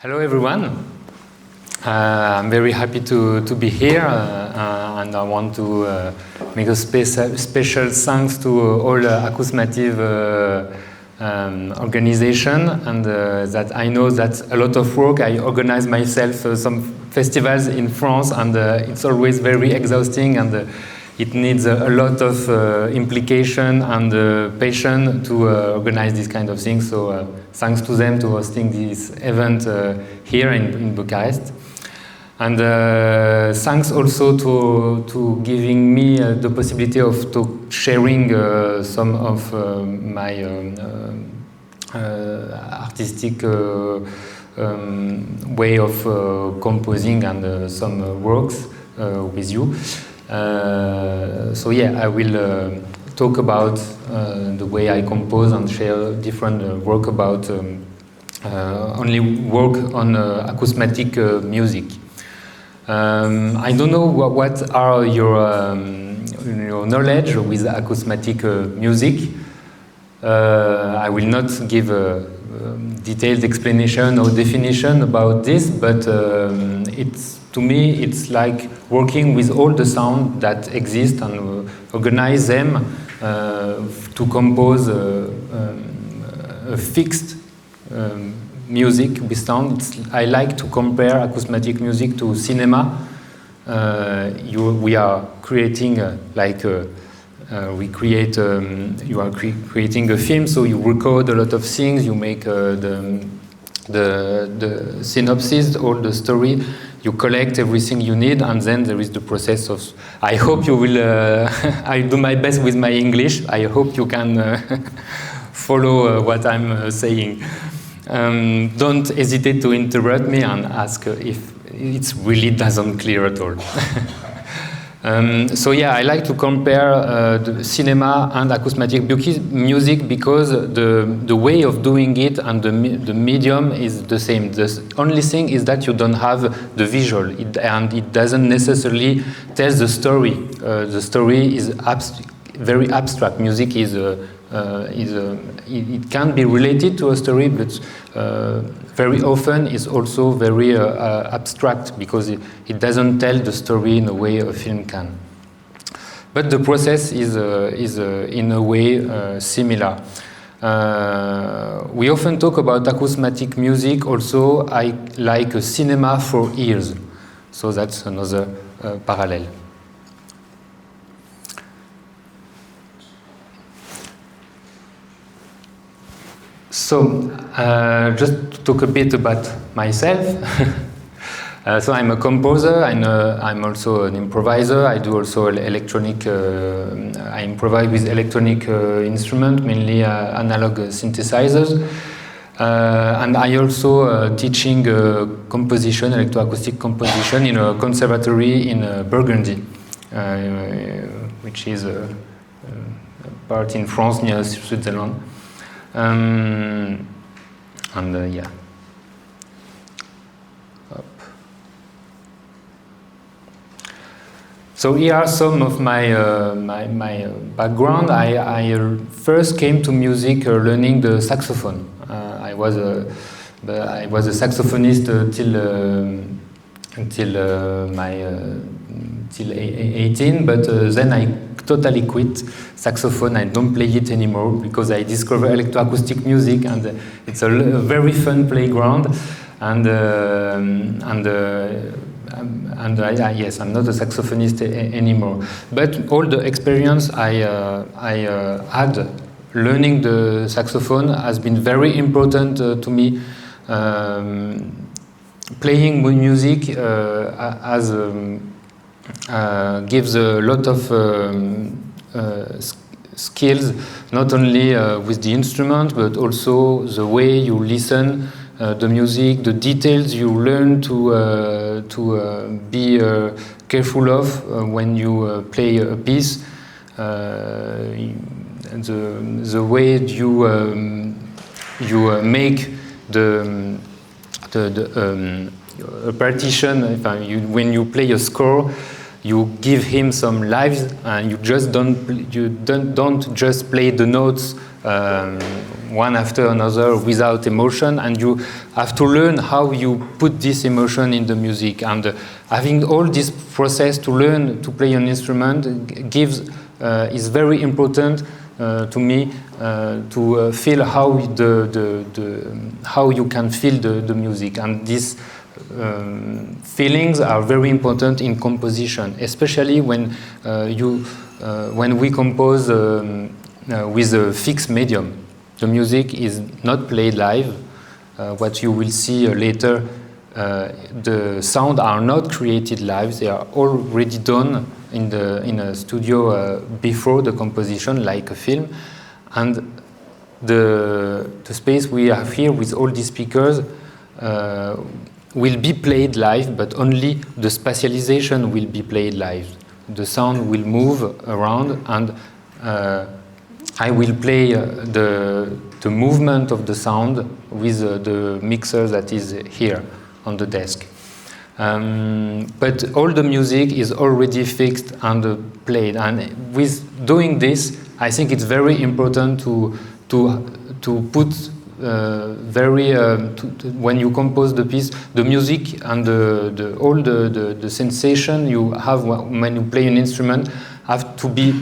Hello everyone. I'm very happy to be here and I want to make a special thanks to all ACOUSMATIV organization and that I know that a lot of work. I organize myself some festivals in France and it's always very exhausting and it needs a lot of implication and patience to organize this kind of things. So thanks to them to hosting this event here in Bucharest. And thanks also to giving me the possibility of sharing some of my artistic way of composing and some works with you. So yeah, I will talk about the way I compose and share different work about only work on acousmatic music. I don't know what are your knowledge with acousmatic music. I will not give a detailed explanation or definition about this, but to me it's like working with all the sound that exist and organize them to compose a fixed music with sound. I like to compare acousmatic music to cinema. We are creating you are creating a film, so you record a lot of things, you make the synopsis, all the story, you collect everything you need, and then there is the process of, I hope you will, I do my best with my English, I hope you can follow what I'm saying. Don't hesitate to interrupt me and ask if it really doesn't clear at all. So yeah, I like to compare the cinema and acousmatic music because the way of doing it and the medium is the same. The only thing is that you don't have the visual, and it doesn't necessarily tell the story. The story is very abstract. Music it can be related to a story, but very often is also very abstract because it doesn't tell the story in a way a film can. But the process is in a way similar. We often talk about acousmatic music also like a cinema for ears. So that's another parallel. So, just to talk a bit about myself. So I'm a composer, I'm also an improviser. I do also electronic, I improvise with electronic instruments, mainly analog synthesizers. And I also teaching composition, electroacoustic composition in a conservatory in Burgundy, which is a part in France near Switzerland. Yeah. Up. So here are some of my background. I first came to music learning the saxophone. I was a saxophonist till 18, but then I totally quit saxophone. I don't play it anymore because I discovered electroacoustic music and it's a very fun playground. Yes, I'm not a saxophonist anymore. But all the experience I had learning the saxophone has been very important to me. Playing music gives a lot of skills, not only with the instrument, but also the way you listen the music, the details you learn to be careful of when you play a piece, the way you make a partition. When you play a score, you give him some lives, and you don't just play the notes one after another without emotion, and you have to learn how you put this emotion in the music. And having all this process to learn to play an instrument is very important to me to feel how how you can feel the music. And these feelings are very important in composition, especially when we compose with a fixed medium. The music is not played live. What you will see later, the sound are not created live. They are already done in a studio before the composition, like a film. And the space we have here with all these speakers will be played live, but only the spatialization will be played live. The sound will move around, and I will play the movement of the sound with the mixer that is here on the desk. But all the music is already fixed and played. And with doing this, I think it's very important to put when you compose the piece, the music and all the sensation you have when you play an instrument have to be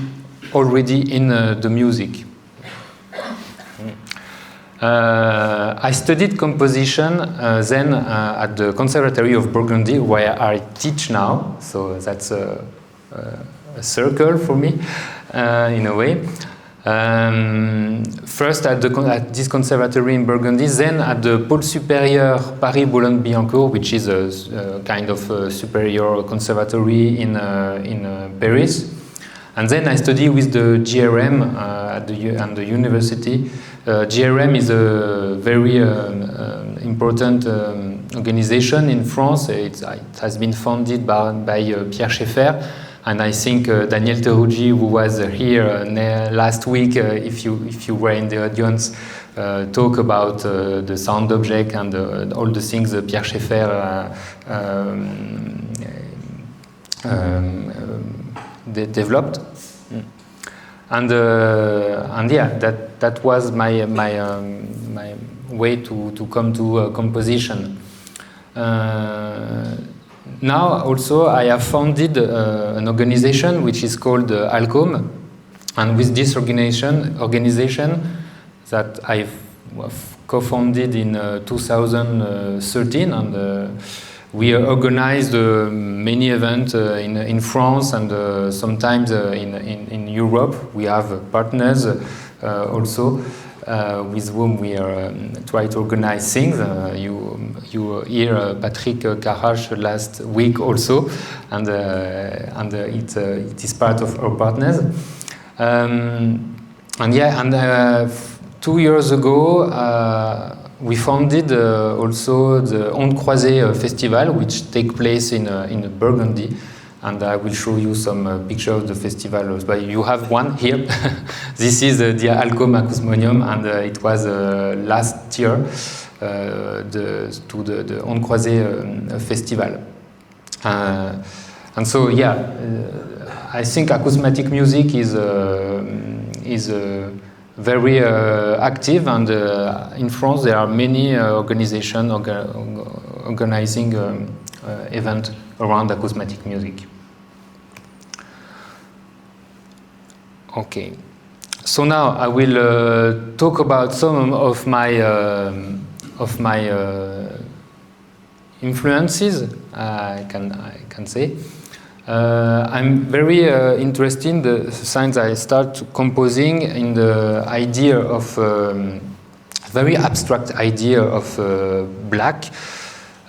already in the music. I studied composition then at the Conservatory of Burgundy, where I teach now, so that's a circle for me in a way. First at this conservatory in Burgundy, then at the Pôle Supérieur Paris-Boulogne-Billancourt, which is a kind of superior conservatory in Paris. And then I study with the GRM at the university. GRM is a very important organization in France. It has been founded by Pierre Schaeffer. And I think Daniel Teruggi, who was here last week, if you were in the audience, talk about the sound object and all the things Pierre Schaeffer developed. And yeah, that was my way to come to composition. Now also I have founded an organization which is called Alcôme, and with this organization that I've co-founded in 2013, and we organized many events in France and sometimes in Europe. We have partners also with whom we try to organize things. You hear Patrick Carache last week also, and it is part of our partners. And 2 years ago we founded also the Ondes Croisées Festival, which takes place in Burgundy. And I will show you some pictures of the festival. But you have one here. This is the Alcôme Acousmonium, and it was last year to the Ondes Croisées Festival. And so, yeah, I think acousmatic music is very active, and in France there are many organizations organizing events around acousmatic music. Okay, so now I will talk about some of my influences. I can say I'm very interested since I start composing in the idea of very abstract idea of black.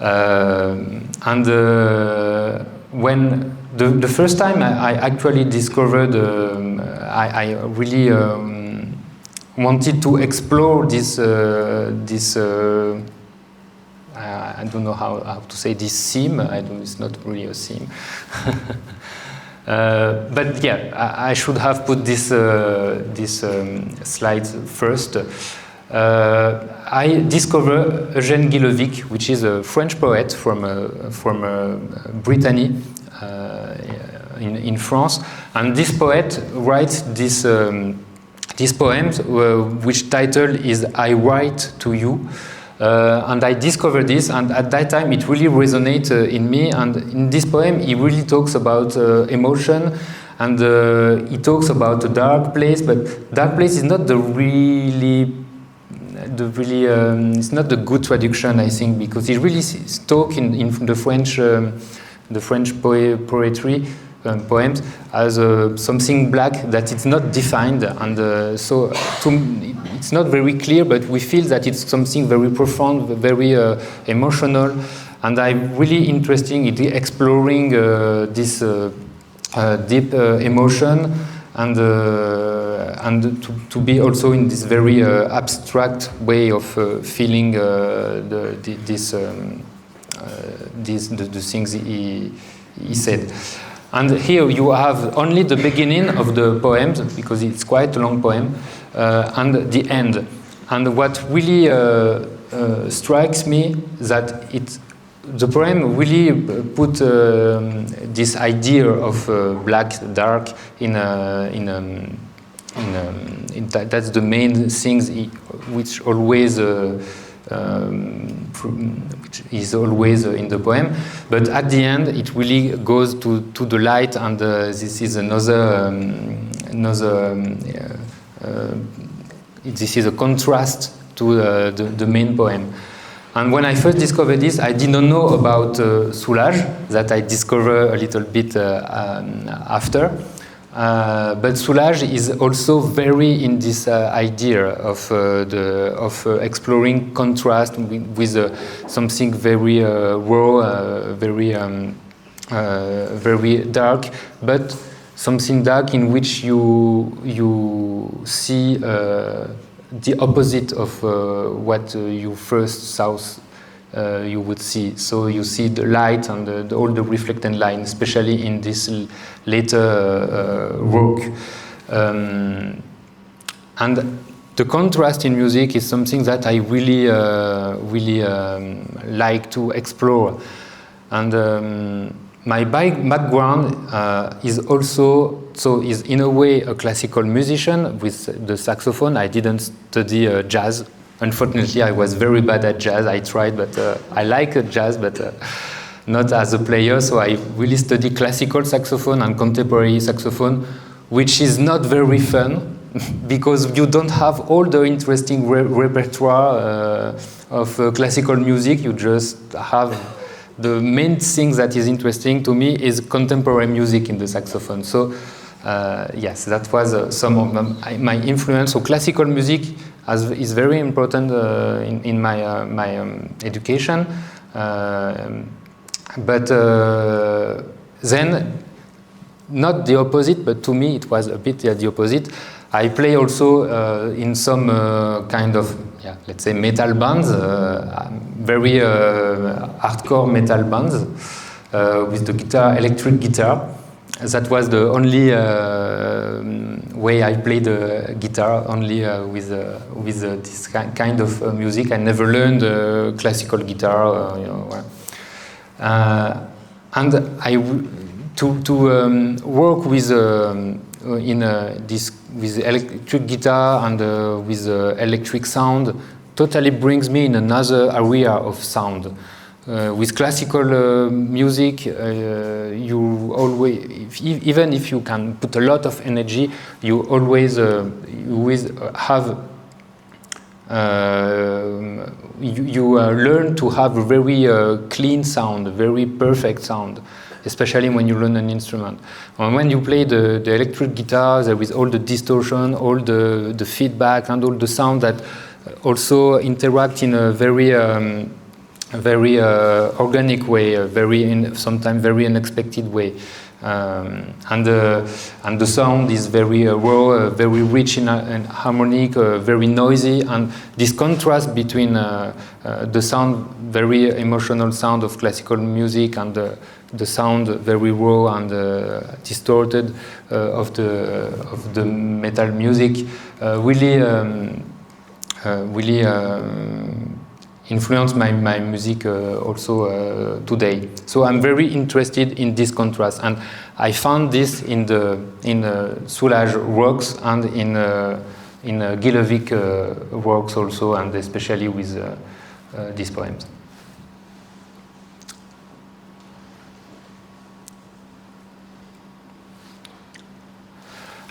And when the first time I actually discovered, I really wanted to explore this I don't know how to say this theme. It's not really a theme. But yeah, I should have put this slides first. I discovered Eugène Guillevic, which is a French poet from Brittany in France, and this poet writes this this poem, which title is "I Write to You." And I discovered this, and at that time it really resonated in me. And in this poem, he really talks about emotion, and he talks about a dark place. But dark place is not it's not the good traduction, I think, because he really talks in the French poetry. Poems as something black that it's not defined, and so it's not very clear, but we feel that it's something very profound, very emotional, and I'm really interested in exploring this deep emotion, and to be also in this very abstract way of feeling the things he said. And here you have only the beginning of the poem, because it's quite a long poem, and the end. And what really strikes me that the poem really put this idea of black, dark that's the main things which always. Which is always in the poem, but at the end it really goes to the light, and this is this is a contrast to the main poem. And when I first discovered this, I did not know about Soulage, that I discovered a little bit after. But Soulage is also very in this idea of exploring contrast with something very raw, very dark, but something dark in which you see the opposite of what you first saw. You would see. So you see the light and all the reflected line, especially in this later work. And the contrast in music is something that I really like to explore. And my background is also, is in a way a classical musician with the saxophone. I didn't study jazz. Unfortunately, I was very bad at jazz. I tried, but I like jazz, but not as a player. So I really studied classical saxophone and contemporary saxophone, which is not very fun because you don't have all the interesting repertoire of classical music. You just have the main thing that is interesting to me is contemporary music in the saxophone. So yes, that was some of my influence. So classical music is very important in my education, but then not the opposite, but to me it was a bit the opposite. I play also in some kind of, let's say metal bands, very hardcore metal bands with the guitar, electric guitar. That was the only way I played the guitar, only with this kind of music. I never learned classical guitar, and to work with this with electric guitar and with electric sound totally brings me in another area of sound. With classical music, you always, even if you can put a lot of energy, you always have you learn to have a very clean sound, a very perfect sound, especially when you learn an instrument. And when you play the electric guitar, there is all the distortion, all the feedback, and all the sound that also interact in a very organic way, sometimes very unexpected way, and the sound is very raw, very rich in harmonic, very noisy, and this contrast between the sound, very emotional sound of classical music, and the sound very raw and distorted of the metal music, really influenced my music also today. So I'm very interested in this contrast, and I found this in Soulage works and in in Gilevik works also, and especially with these poems.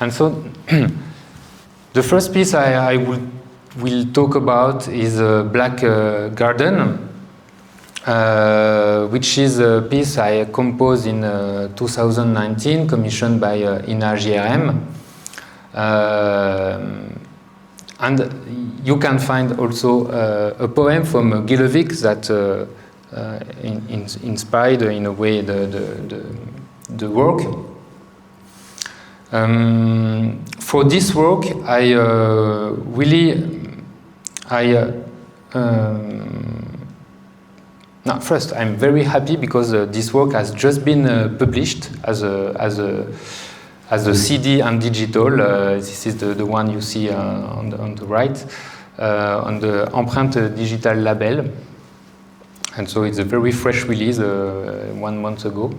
And so the first piece I will talk about is Black Garden, which is a piece I composed in 2019, commissioned by INA-GRM. And you can find also a poem from Gilevik that inspired in a way the work. For this work, first, I'm very happy because this work has just been published as a CD and digital. This is the one you see on the right, on the Empreinte Digital label. And so it's a very fresh release 1 month ago.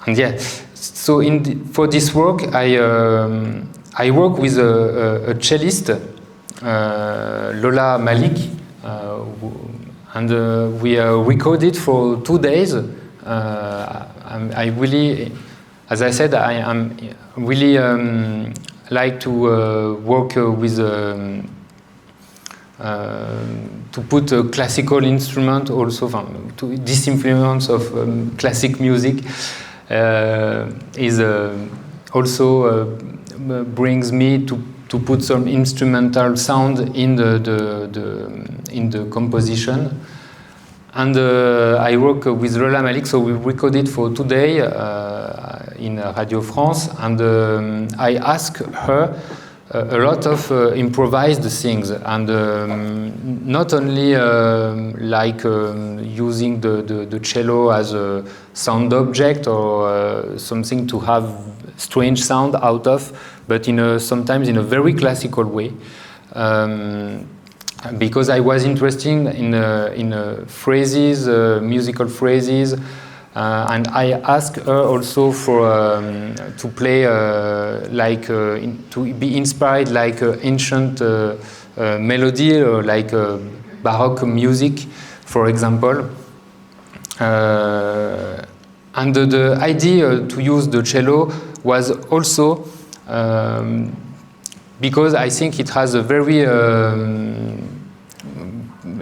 And yeah, so for this work, I work with a cellist, Lola Malik, and we recorded for 2 days. I really, as I said, I am really like to work with to put a classical instrument also, to this influence of classic music. Is also brings me to put some instrumental sound in the composition, and I work with Lola Malik, so we recorded for today in Radio France, and I asked her a lot of improvised things, and not only like using the cello as a sound object or something to have strange sound out of, but sometimes in a very classical way, because I was interested in phrases, musical phrases. And I asked her also for to play to be inspired like ancient melody or like Baroque music, for example. And the idea to use the cello was also because I think it has a very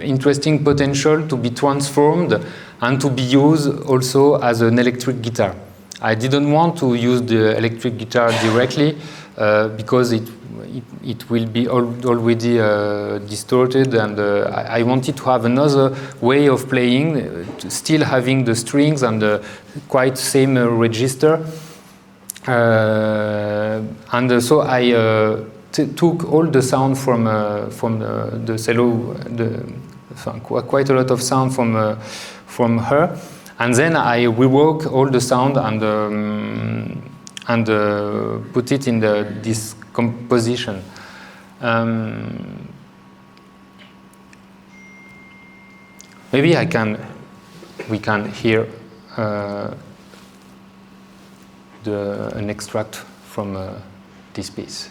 interesting potential to be transformed and to be used also as an electric guitar. I didn't want to use the electric guitar directly because it will be already distorted, and I wanted to have another way of playing, still having the strings and the quite same register. And so I took all the sound from the cello, quite a lot of sound from her, and then I rework all the sound and put it in this composition. Maybe we can hear an extract from this piece.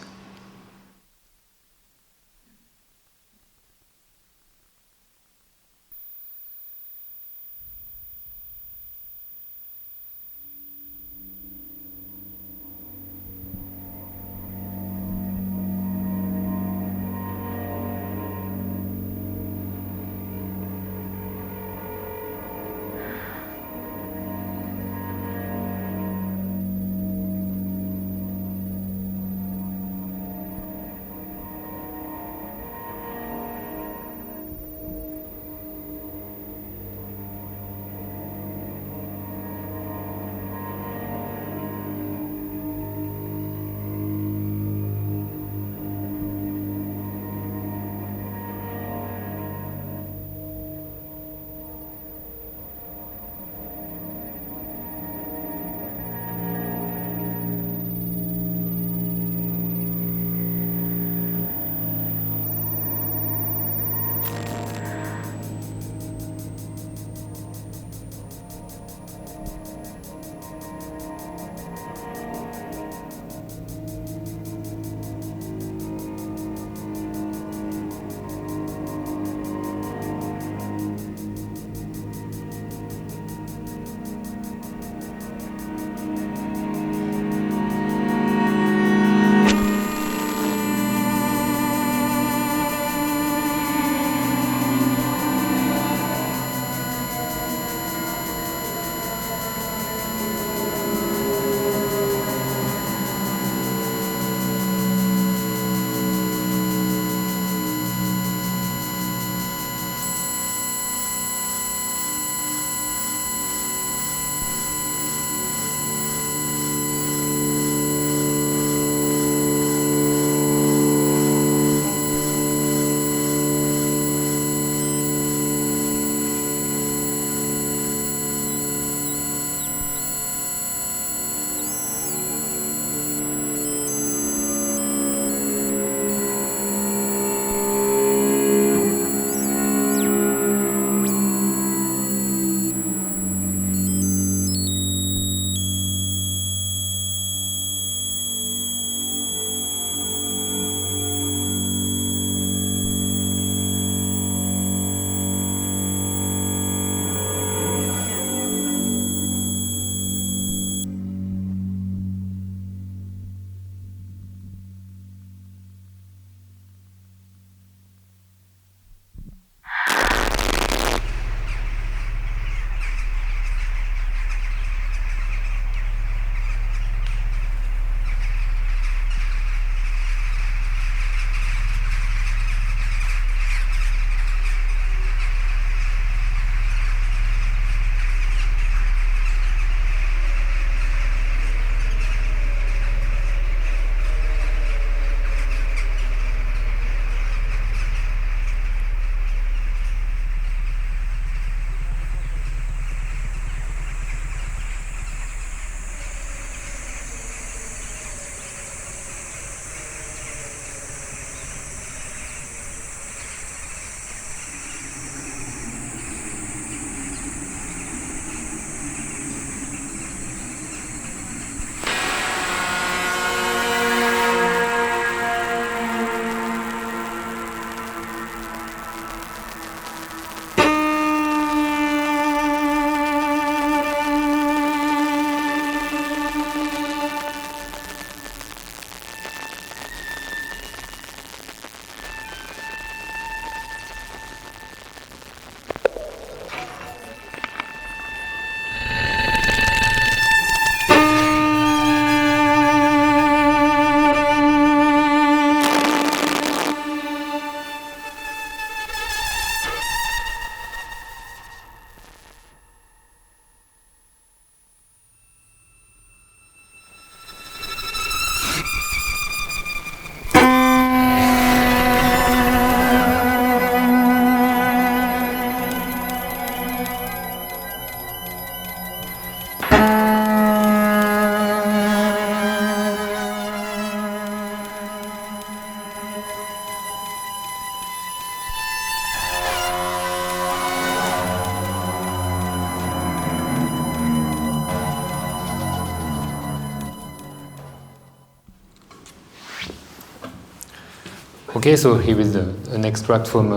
Okay, so here is an extract from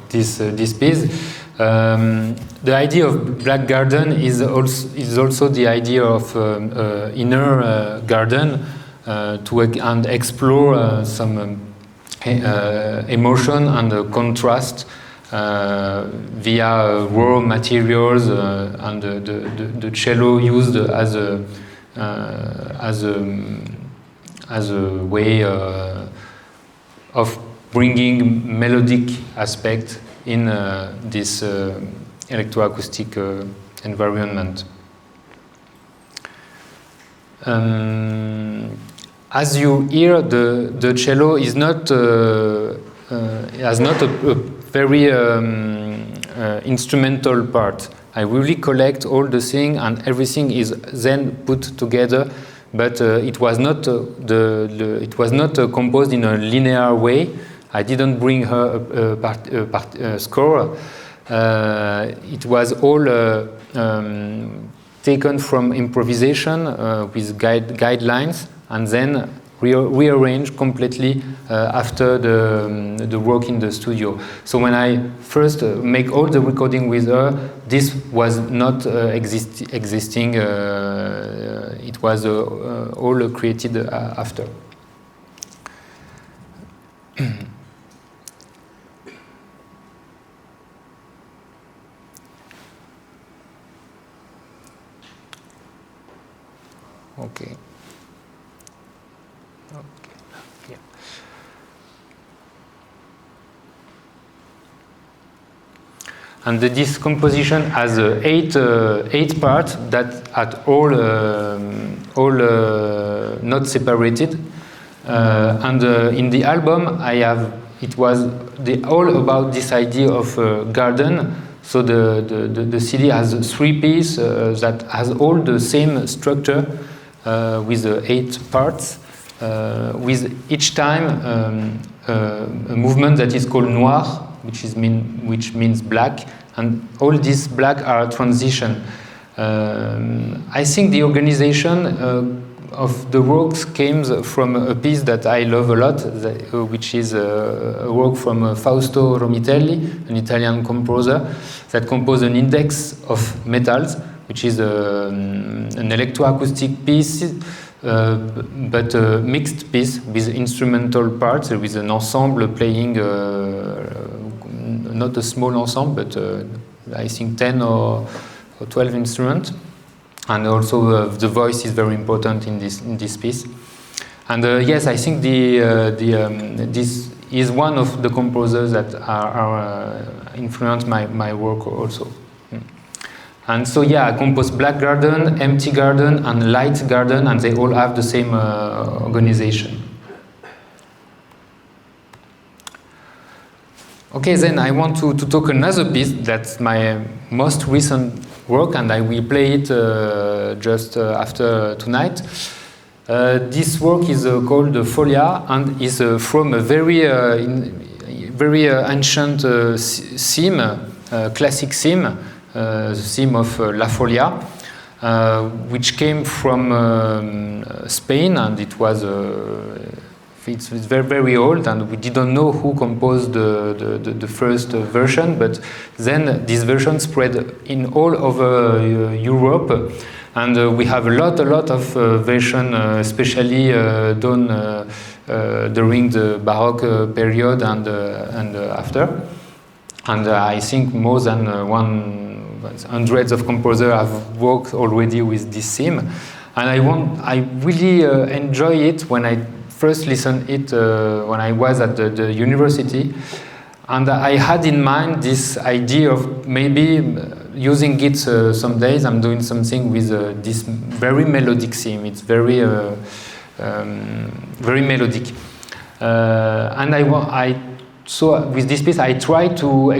this piece. The idea of black garden is also the idea of inner garden and explore some emotion and contrast via raw materials and the cello used as a way of bringing melodic aspect in this electroacoustic environment. As you hear, the cello is not has not a very instrumental part. I really collect all the thing, and everything is then put together. But it was not composed in a linear way. I didn't bring her a score. It was all taken from improvisation with guidelines, and then rearranged completely after the work in the studio. So when I first make all the recording with her, this was not existing. It was all created after. Okay. Yeah. And this composition has eight parts that are all not separated. And in the album, it was all about this idea of garden. So the CD has 3 pieces that has all the same structure with 8 parts. With each time a movement that is called noir, which means black, and all these black are transition. I think the organization of the works came from a piece that I love a lot, which is a work from Fausto Romitelli, an Italian composer, that composed an index of metals, which is an electroacoustic piece, but a mixed piece with instrumental parts, with an ensemble playing, not a small ensemble, but I think 10 or 12 instruments. And also the voice is very important in this piece. And yes, I think this is one of the composers that are influenced my work also. And so yeah, I composed Black Garden, Empty Garden, and Light Garden, and they all have the same organization. Okay, then I want to talk another piece that's my most recent work, and I will play it just after tonight. This work is called Folia, and is from a very ancient theme, classic theme, the theme of La Folia, which came from Spain, and it's very, very old, and we didn't know who composed the first version, but then this version spread in all over Europe, and we have a lot of versions, especially done during the Baroque period and after. And I think more than hundreds of composers have worked already with this theme, and I really enjoy it when I first listened it when I was at the university, and I had in mind this idea of maybe using it some days. I'm doing something with this very melodic theme. It's very very melodic, and so with this piece I try to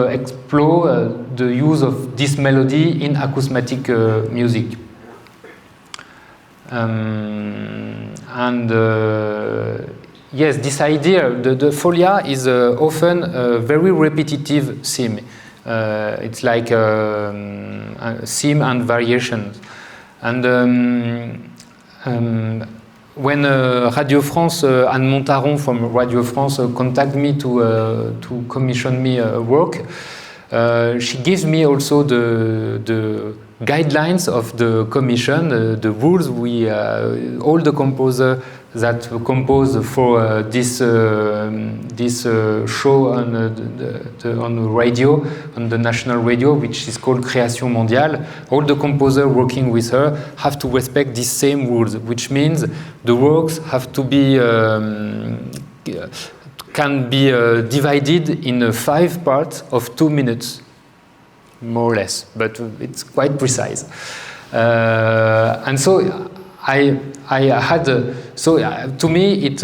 explore the use of this melody in acousmatic music. And yes, this idea, the folia is often a very repetitive theme. It's like a theme and variations. And when Radio France and Montaron from Radio France contact me to commission me work, she gives me also the guidelines of the commission, the rules we all the composers that compose for this show on the radio, on the national radio, which is called Création Mondiale. All the composers working with her have to respect these same rules, which means the works have to be can be divided in 5 parts of 2 minutes, more or less, but it's quite precise. And so I had to me it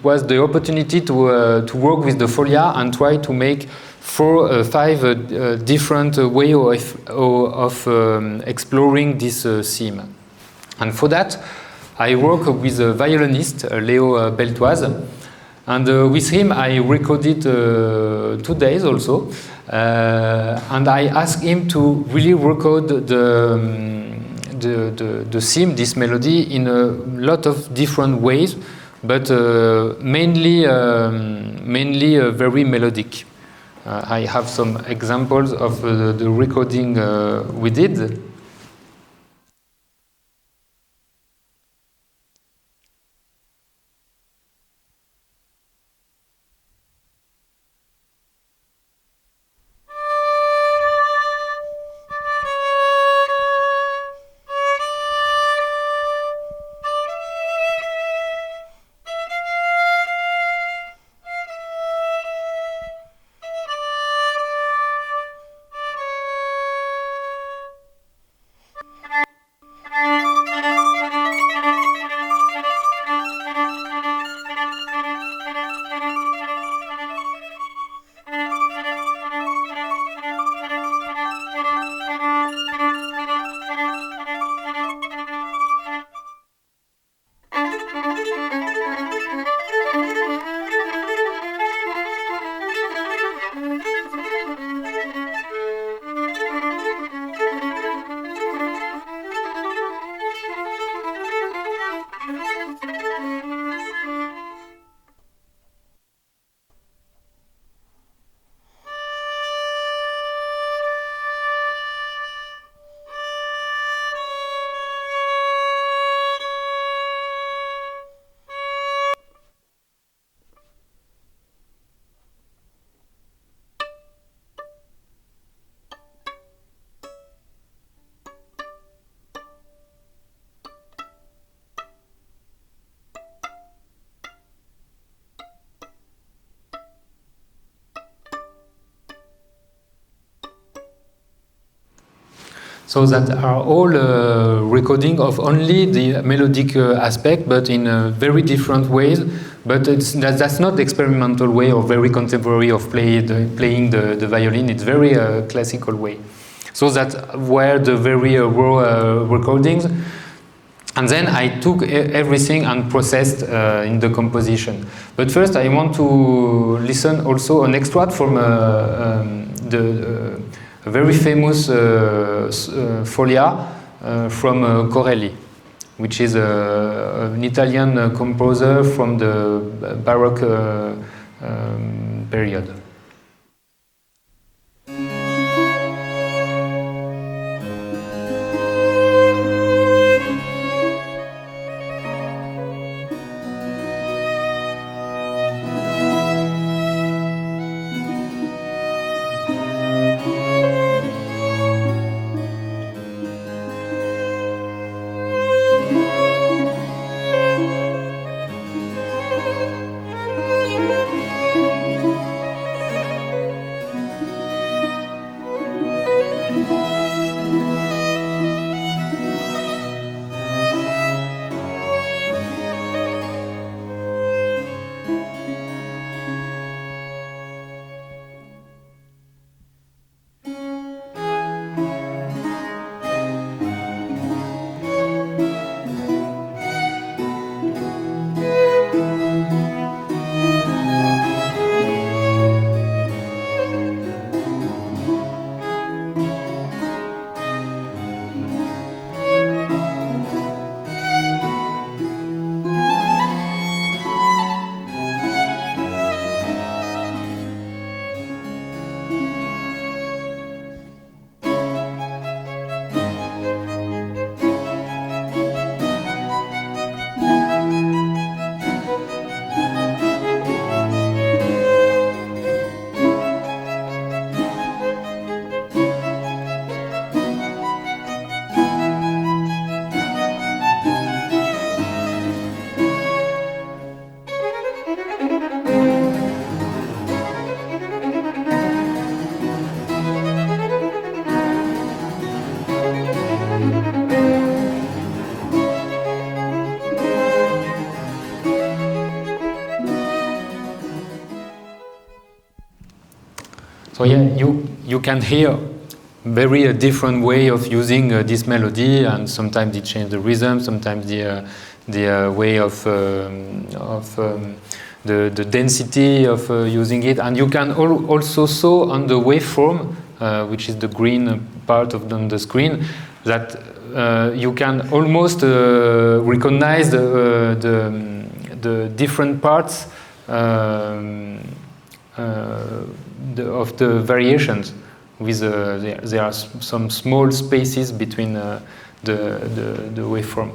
was the opportunity to work with the folia and try to make 4 or 5 different way of exploring this theme. And for that, I work with a violinist, Léo Beltoise, and with him I recorded 2 days also, and I asked him to really record the theme, this melody, in a lot of different ways, but mainly very melodic. I have some examples of the recording we did. So that are all recording of only the melodic aspect, but in very different ways. But that's not experimental way or very contemporary of playing the violin. It's very classical way. So that were the very raw recordings. And then I took everything and processed in the composition. But first I want to listen also an extract from the a very famous folia from Corelli, which is an Italian composer from the Baroque period. So yeah, you can hear very different way of using this melody, and sometimes it changes the rhythm, sometimes the way of the density of using it, and you can also saw on the waveform, which is the green part of the screen, that you can almost recognize the different parts of the variations. With there are some small spaces between the waveform.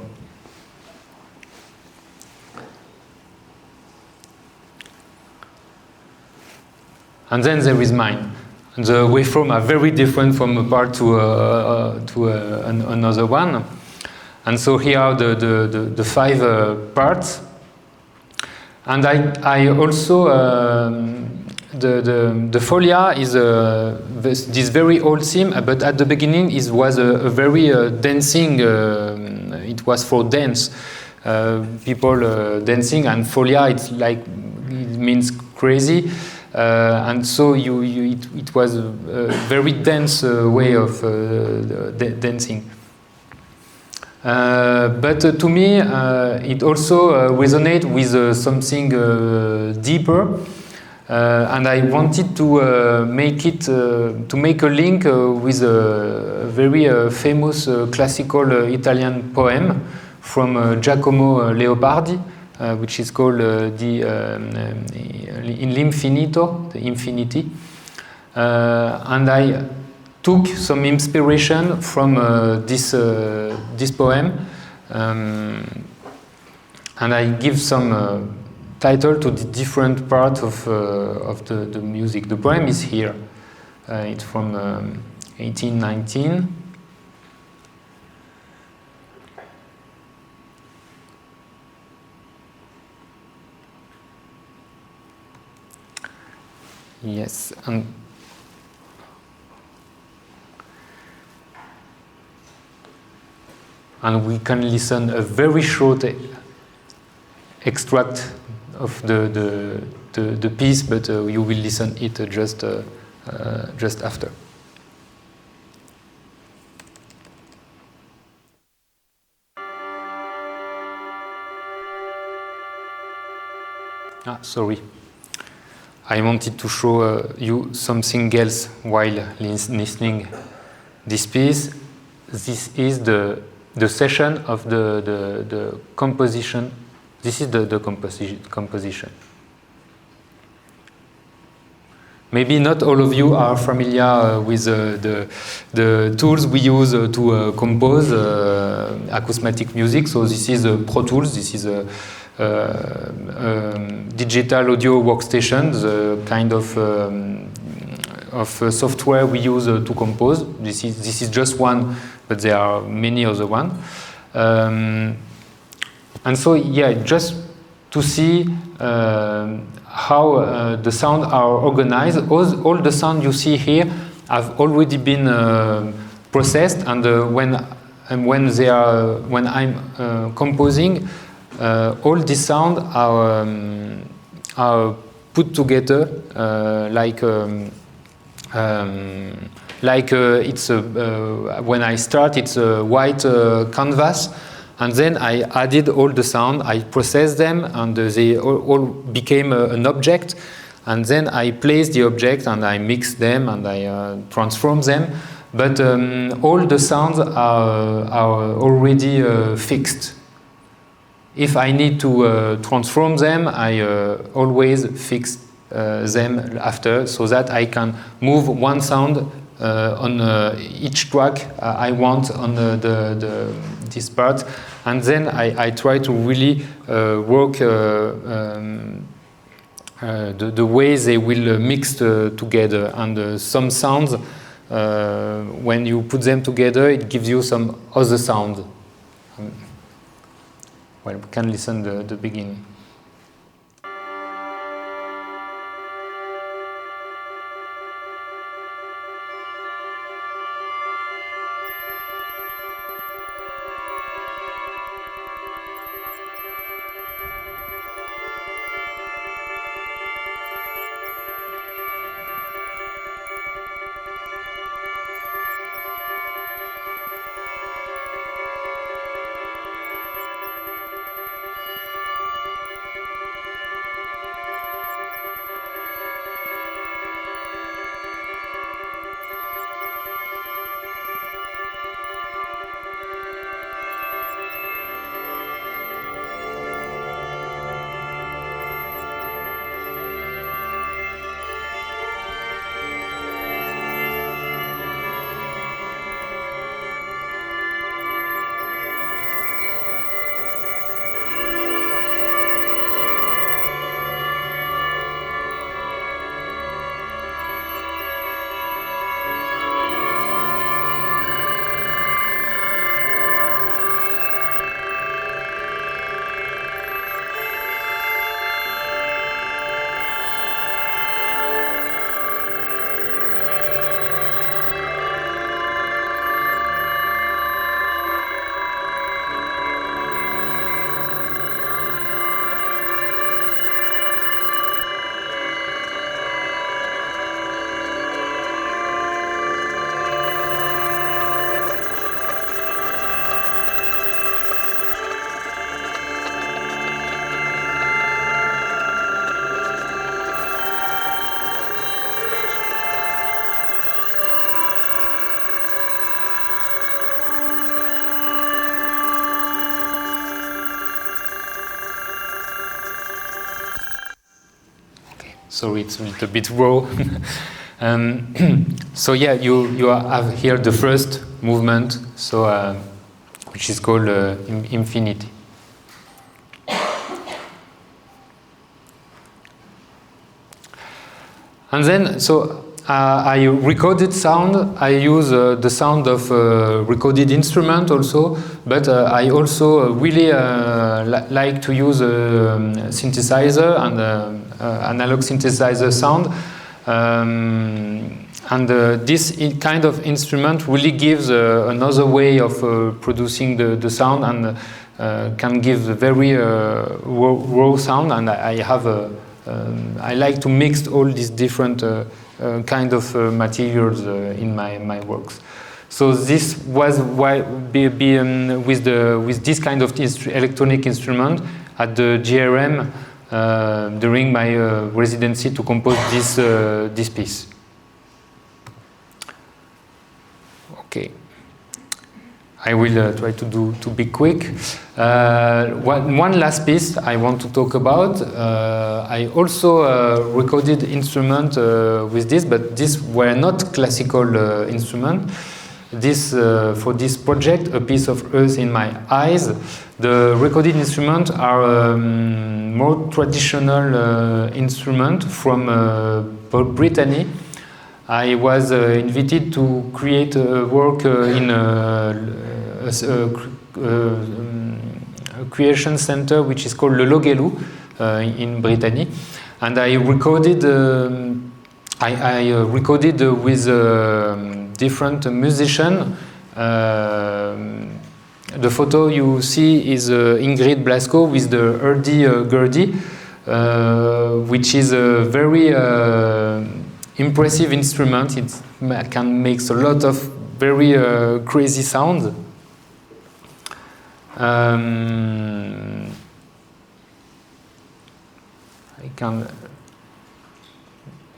And then there is mine. The waveforms are very different from a part to another one. And so here are the 5 parts. And I also the folia is this very old theme, but at the beginning it was a very dancing. It was for dance, people dancing, and folia it means crazy, and so it was a very dense way of dancing. But to me, it also resonates with something deeper. And I wanted to make a link with a very famous classical Italian poem from Giacomo Leopardi, which is called In l'Infinito, the Infinity. And I took some inspiration from this poem, and I give some title to the different part of the music. The poem is here. It's from 1819. Yes, and we can listen a very short extract of the piece, but you will listen it just after. Sorry. I wanted to show you something else while listening this piece. This is the session of the composition. This is the composition. Maybe not all of you are familiar with the tools we use to compose acousmatic music. So this is Pro Tools. This is a digital audio workstation, the kind of software we use to compose. This is just one, but there are many other ones. And so, yeah, just to see how the sound are organized. All the sound you see here have already been processed, and when I'm composing, all these sound are put together like it's when I start, it's a white canvas. And then I added all the sound, I processed them, and they all became an object. And then I place the object, and I mix them, and I transform them. But all the sounds are already fixed. If I need to transform them, I always fix them after, so that I can move one sound on each track I want on this part, and then I try to really work the way they will mix together. And some sounds, when you put them together, it gives you some other sound. Well, we can listen the beginning. sorry, it's a little bit raw. So yeah, you have here the first movement, so which is called Infinity. And then, so I recorded sound. I use the sound of recorded instrument also, but I also really like to use synthesizer and analog synthesizer sound. And this kind of instrument really gives another way of producing the sound, and can give a very raw sound. And I have I like to mix all these different kind of materials in my works. So this was why with this kind of electronic instrument at the GRM during my residency to compose this piece. Okay, I will try to be quick. One last piece I want to talk about. I also recorded instrument with this, but these were not classical instrument. This for this project, A Piece of Earth in My Eyes, the recorded instruments are more traditional instrument from Brittany. I was invited to create a work in a creation center which is called Le Logelou in Brittany, and I recorded with different musicians. The photo you see is Ingrid Blasco with the hurdy-gurdy, which is a very impressive instrument. It can make a lot of very crazy sounds. I can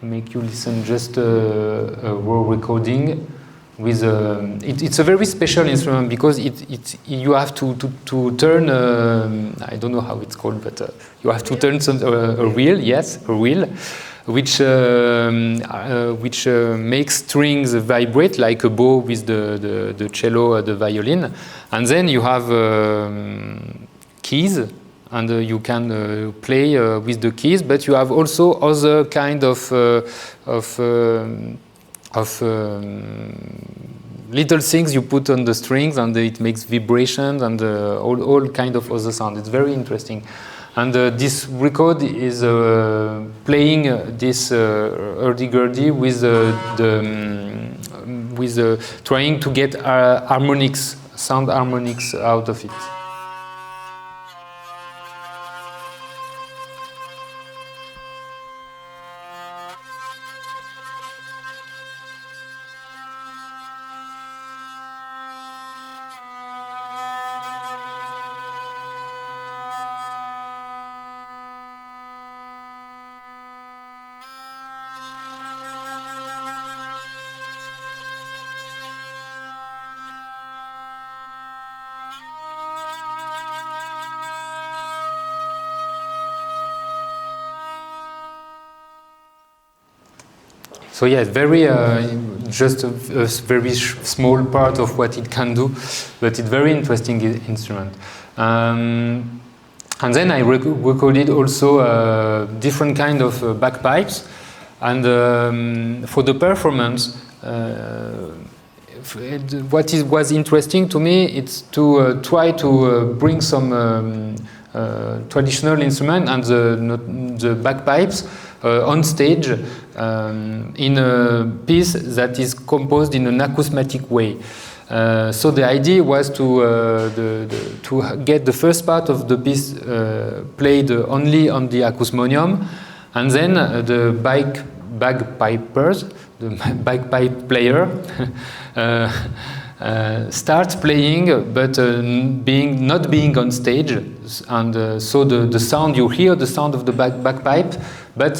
make you listen just a raw recording with it's a very special instrument because you have to turn I don't know how it's called, but you have to turn a wheel, yes, a wheel, which makes strings vibrate like a bow with the cello or the violin, and then you have keys, and you can play with the keys, but you have also other kind of little things you put on the strings, and it makes vibrations and all kind of other sound. It's very interesting. And this record is playing this hurdy-gurdy with trying to get harmonics, sound harmonics out of it. So yeah, very just a very small part of what it can do, but it's very interesting instrument. And then I recorded also different kind of bagpipes, and for the performance, what was interesting to me, it's to try to bring some traditional instrument and the bagpipes on stage in a piece that is composed in an acousmatic way. So the idea was to get the first part of the piece played only on the acousmonium, and then the bagpipers, the bagpipe player, starts playing, but not being on stage, and so the sound, you hear the sound of the bagpipe, but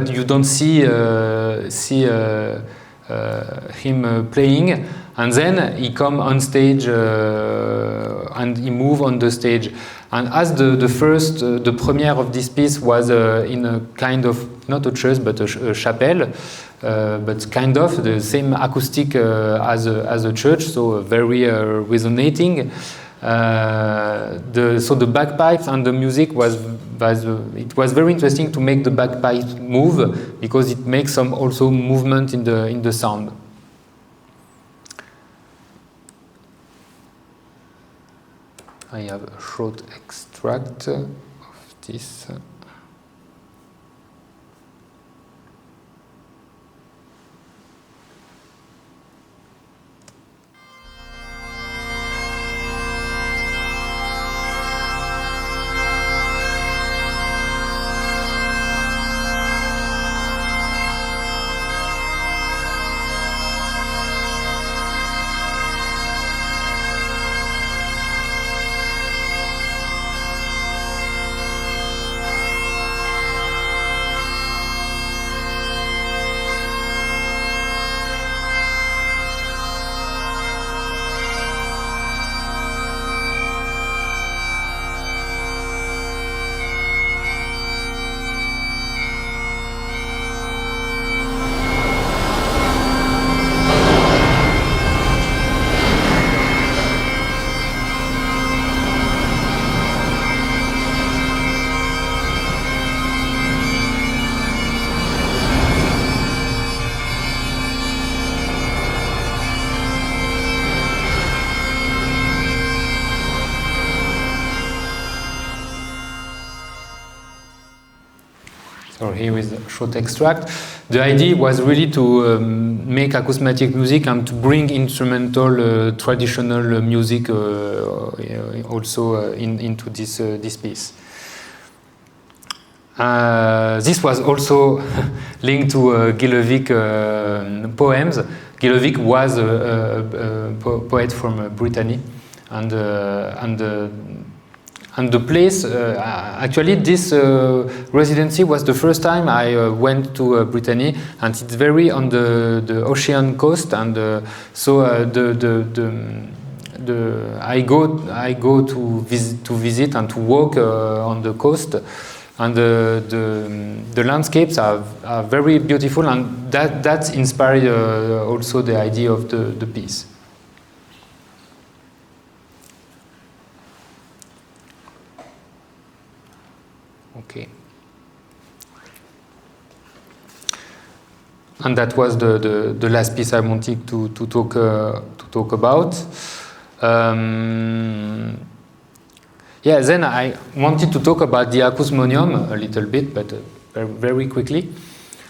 you don't see him playing, and then he come on stage and he move on the stage, And as the premiere of this piece was in a kind of, not a church, but a chapel, but kind of the same acoustic as a church, so very resonating. So the bagpipes and the music it was very interesting to make the bagpipes move, because it makes some also movement in the sound. I have a short extract of this. So here is a short extract. The idea was really to make acousmatic music and to bring instrumental traditional music also into this piece. This was also linked to Guillevic poems. Guillevic was a poet from Brittany, and the place, actually this residency was the first time I went to Brittany, and it's very on the ocean coast, and so I go to visit and to walk on the coast, and the landscapes are very beautiful, and that inspired also the idea of the piece. Okay. And that was the last piece I wanted to talk about. Yeah, then I wanted to talk about the acousmonium a little bit, but very quickly.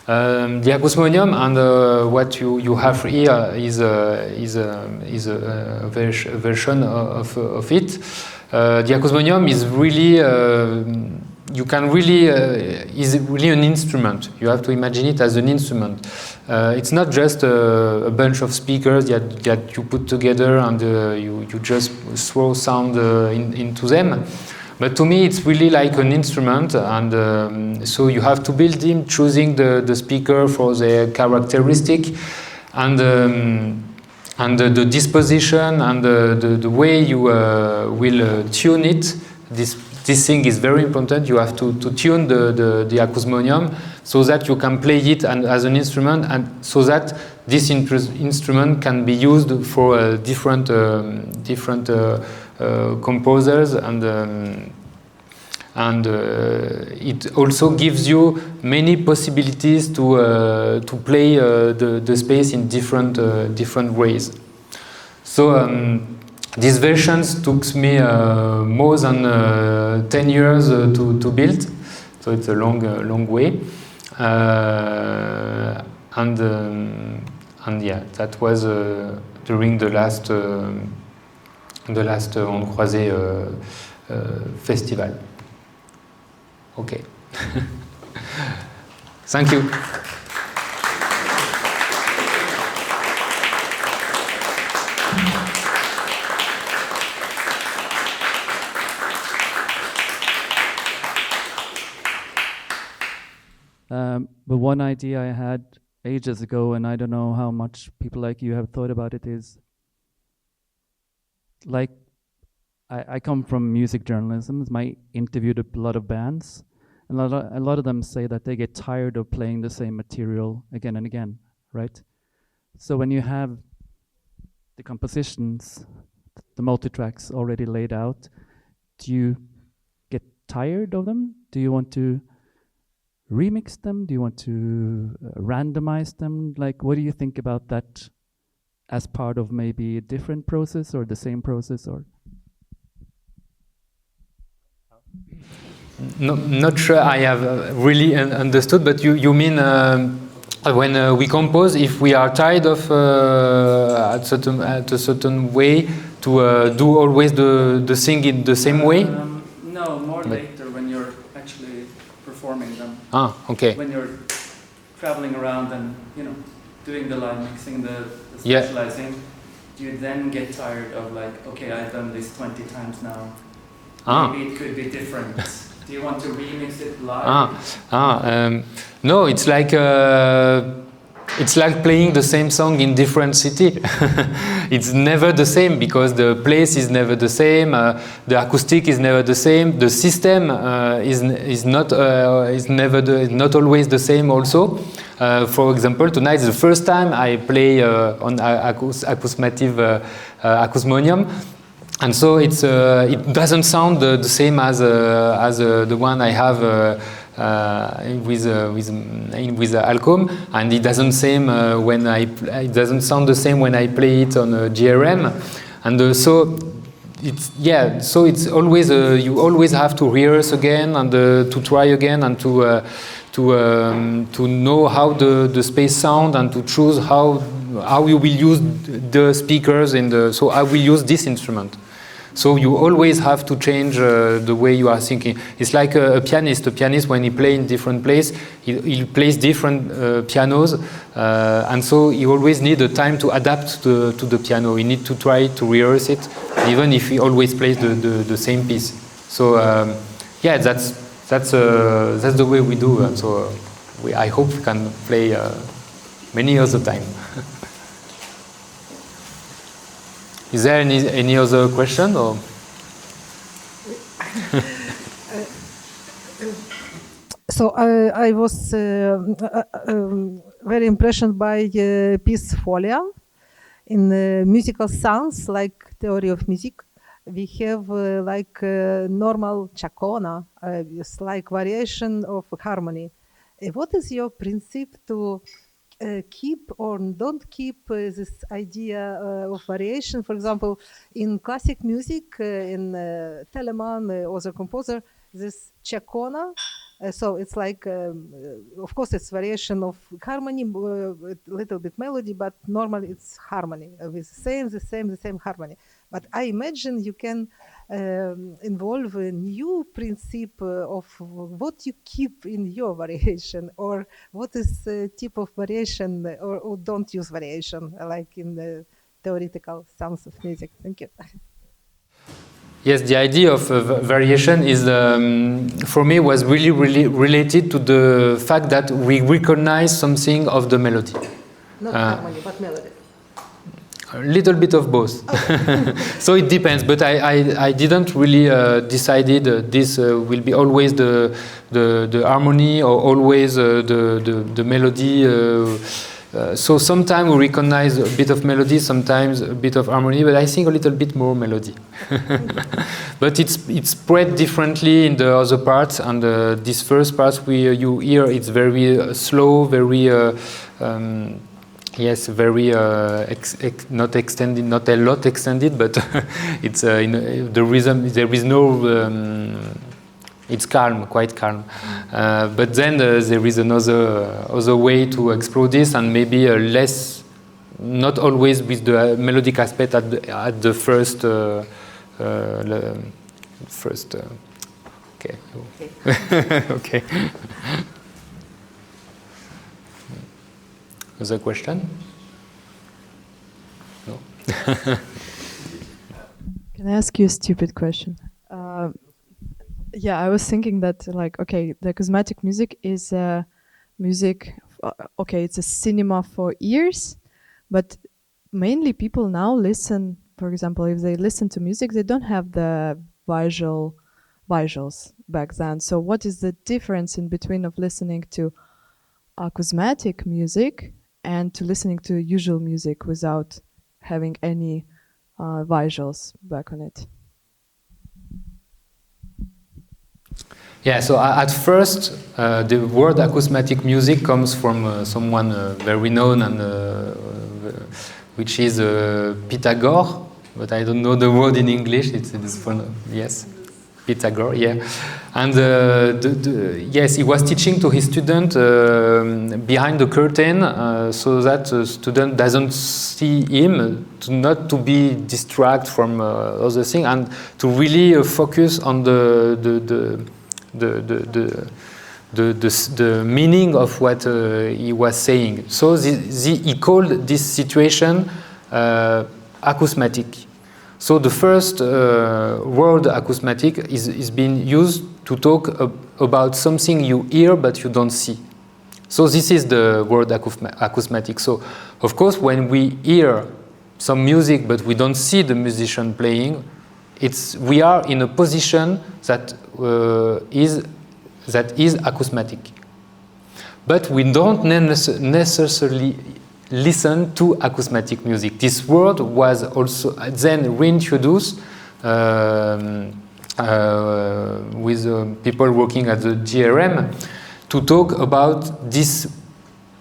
The acousmonium, and what you have here is a version of it. The acousmonium is really is really an instrument. You have to imagine it as an instrument. It's not just a bunch of speakers that you put together and you just throw sound into them. But to me, it's really like an instrument, and so you have to build him, choosing the speaker for their characteristic, and the disposition and the way you will tune it. This thing is very important. You have to tune the acousmonium so that you can play it as an instrument, and so that this instrument can be used for different composers, and it also gives you many possibilities to play the space in different ways. So. These versions took me more than 10 years to build, so it's a long way. And yeah, that was during the last On Croisé festival. Okay. Thank you. But one idea I had ages ago, and I don't know how much people like you have thought about it, is like I come from music journalism. I interviewed a lot of bands, and a lot of them say that they get tired of playing the same material again and again, right? So when you have the compositions, the multi-tracks already laid out, do you get tired of them? Do you want to remix them? Do you want to randomize them? Like, what do you think about that as part of maybe a different process or the same process? Or no, not sure I have really understood, but you mean when we compose, if we are tired of at a certain way to do always the thing in the same way? No, more later when you're actually performing them. Ah, okay. When you're traveling around and doing the line mixing, the specializing, do you then get tired of like, okay, I've done this 20 times now. Maybe it could be different. Do you want to remix it live? No, it's like playing the same song in different city. It's never the same because the place is never the same. The acoustic is never the same. The system is not always the same. Also, for example, tonight is the first time I play on ACOUSMATIV Acousmonium. And so it doesn't sound the same as the one I have with Alcôme, and it doesn't sound the same when I play it on a GRM, and so it's always you always have to rehearse again and to try again and to know how the space sound and to choose how you will use the speakers so I will use this instrument. So you always have to change the way you are thinking. It's like a pianist. A pianist, when he plays in different places, he plays different pianos, and so he always needs a time to adapt to the piano. He needs to try to rehearse it, even if he always plays the same piece. So that's the way we do. So I hope we can play many other time. Is there any other question? Or? So I was very impressed by piece Folia in musical sounds like theory of music. We have like normal chacona, it's like variation of harmony. What is your principle to keep or don't keep this idea of variation? For example, in classic music, in Telemann, other composer, this chacona, so it's like, of course, it's variation of harmony, a little bit melody, but normally it's harmony with the same harmony. But I imagine you can involve a new principle of what you keep in your variation, or what is the type of variation, or don't use variation, like in the theoretical sounds of music. Thank you. Yes, the idea of variation is, for me, was really related to the fact that we recognize something of the melody. Not harmony, but melody. A little bit of both. So it depends, but I didn't really decided this will be always the harmony or always the melody. So sometimes we recognize a bit of melody, sometimes a bit of harmony, but I think a little bit more melody. But it's spread differently in the other parts, and this first part you hear it's very slow, very yes, very not extended, not a lot extended, but it's in the rhythm. There is no. It's calm, quite calm. But then there is other way to explore this, and maybe less, not always with the melodic aspect at the first. Okay. Okay. Other question? No. Can I ask you a stupid question? Yeah, I was thinking that, like, okay, the acousmatic music is music, okay, it's a cinema for ears, but mainly people now listen for example, if they listen to music, they don't have the visuals back then. So what is the difference in between of listening to acousmatic music and to listening to usual music without having any visuals back on it? Yeah, so at first, the word acousmatic music comes from someone very known, and which is Pythagore, but I don't know the word in English. It's fun. Yes, Pythagore. Yeah, and yes, he was teaching to his student behind the curtain, so that the student doesn't see him, not to be distracted from other things, and to really focus on the meaning of what he was saying. So he called this situation acousmatic. So the first word acousmatic is being used to talk about something you hear but you don't see. So this is the word acousmatic. So of course when we hear some music but we don't see the musician playing, we are in a position that is acousmatic. But we don't necessarily listen to acousmatic music. This word was also then reintroduced with people working at the GRM to talk about this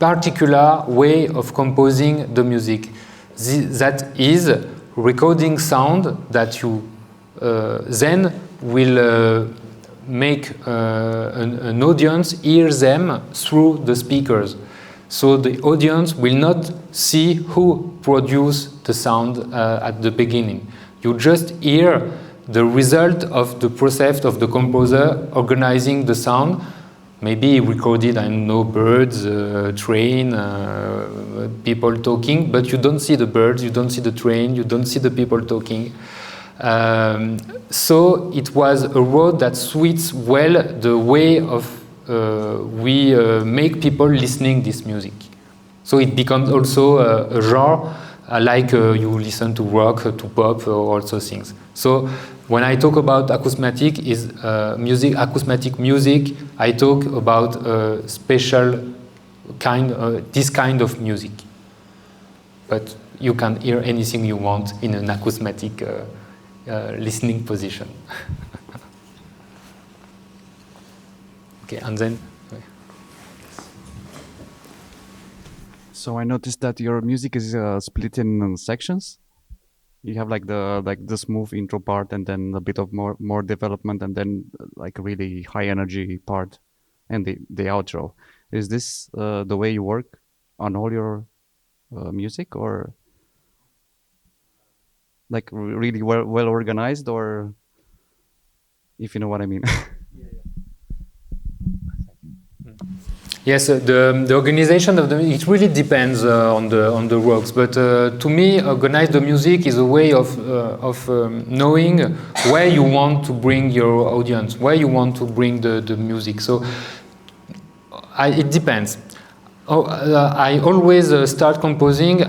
particular way of composing the music. That is recording sound that you then will make an audience hear them through the speakers. So the audience will not see who produced the sound at the beginning. You just hear the result of the process of the composer organizing the sound. Maybe he recorded, I don't know, birds, train, people talking, but you don't see the birds, you don't see the train, you don't see the people talking. So it was a word that suits well the way of we make people listening this music. So it becomes also a genre, like you listen to rock, to pop, or also things. So when I talk about acousmatic acousmatic music, I talk about special kind, this kind of music. But you can hear anything you want in an acousmatic listening position. Okay, and then. So I noticed that your music is split in sections. You have like the smooth intro part, and then a bit of more development, and then like a really high energy part, and the outro. Is this the way you work on all your music, or like really well organized, or if you know what I mean? Yes, the organization of it really depends on the works. But to me, organize the music is a way of knowing where you want to bring your audience, where you want to bring the music. So it depends. I always start composing.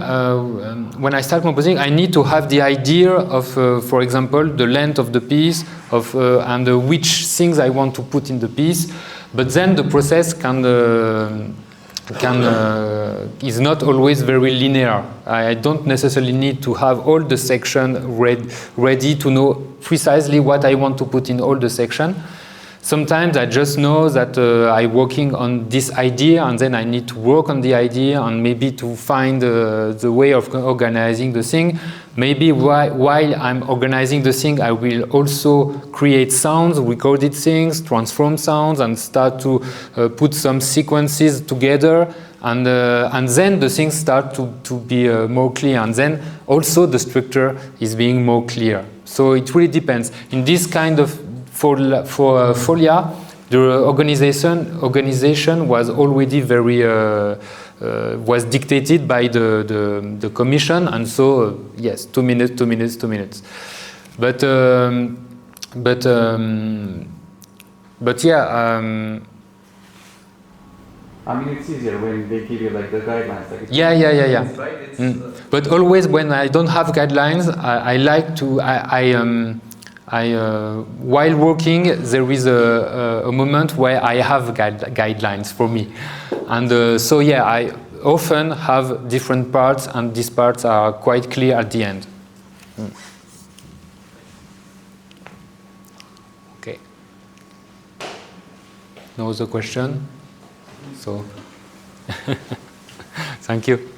When I start composing, I need to have the idea of, for example, the length of the piece, and which things I want to put in the piece. But then the process is not always very linear. I don't necessarily need to have all the section ready to know precisely what I want to put in all the section. Sometimes I just know that I'm working on this idea, and then I need to work on the idea and maybe to find the way of organizing the thing. Maybe while I'm organizing the thing, I will also create sounds, recorded things, transform sounds, and start to put some sequences together. And then the things start to be more clear. And then also the structure is being more clear. So it really depends. In this kind of for Folia, the organization was already very was dictated by the commission, and so yes, 2 minutes, 2 minutes, 2 minutes. But yeah. I mean, it's easier when they give you like the guidelines. Like Yeah. right? But always when I don't have guidelines, I like to, while working, there is a moment where I have guidelines for me. And so yeah, I often have different parts, and these parts are quite clear at the end. Okay. No other question? So, thank you.